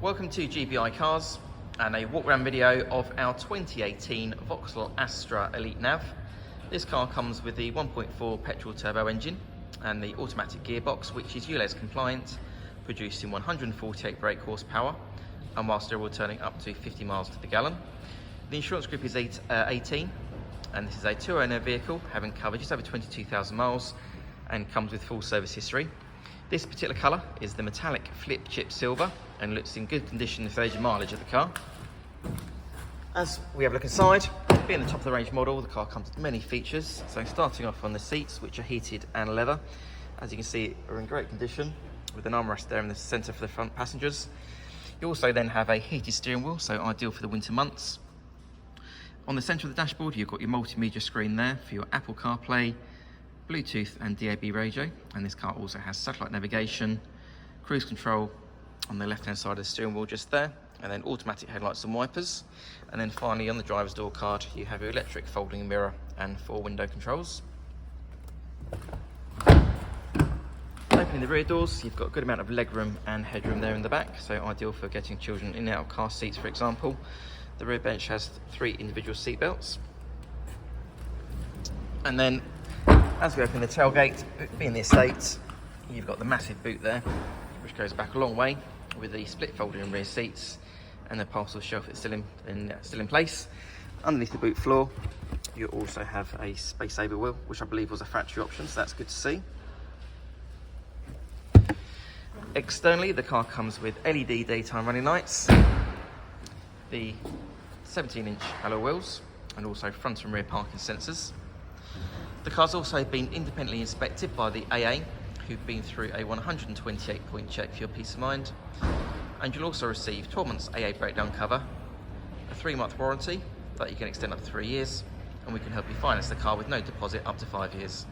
Welcome to GBI Cars and a walk around video of our 2018 Vauxhall Astra Elite Nav. This car comes with the 1.4 petrol turbo engine and the automatic gearbox, which is ULEZ compliant, producing 148 brake horsepower and while still returning up to 50 miles to the gallon. The insurance group is 18 and this is a two-owner vehicle having covered just over 22,000 miles and comes with full service history. This particular colour is the metallic flip chip silver and looks in good condition for the age of mileage of the car. As we have a look inside, being the top of the range model, the car comes with many features. So starting off on the seats, which are heated and leather. As you can see, are in great condition with an armrest there in the centre for the front passengers. You also then have a heated steering wheel, so ideal for the winter months. On the centre of the dashboard, you've got your multimedia screen there for your Apple Carplay, Bluetooth and DAB radio, and this car also has satellite navigation, cruise control on the left hand side of the steering wheel just there, and then automatic headlights and wipers. And then finally on the driver's door card you have your electric folding mirror and 4 window controls. Opening the rear doors, you've got a good amount of legroom and headroom there in the back, so ideal for getting children in and out of car seats, for example. The rear bench has 3 individual seat belts. And then as we open the tailgate, being the estate, you've got the massive boot there, which goes back a long way with the split folding rear seats and the parcel shelf that's still in place. Underneath the boot floor, you also have a space saver wheel, which I believe was a factory option, so that's good to see. Externally, the car comes with LED daytime running lights, the 17-inch alloy wheels, and also front and rear parking sensors. The car's also been independently inspected by the AA, who've been through a 128-point check for your peace of mind. And you'll also receive 12 months AA breakdown cover, a 3-month warranty that you can extend up to 3 years, and we can help you finance the car with no deposit up to 5 years.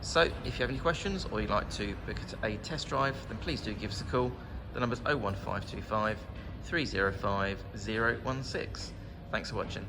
So if you have any questions or you'd like to book a test drive, then please do give us a call. The number's 01525 305 016. Thanks for watching.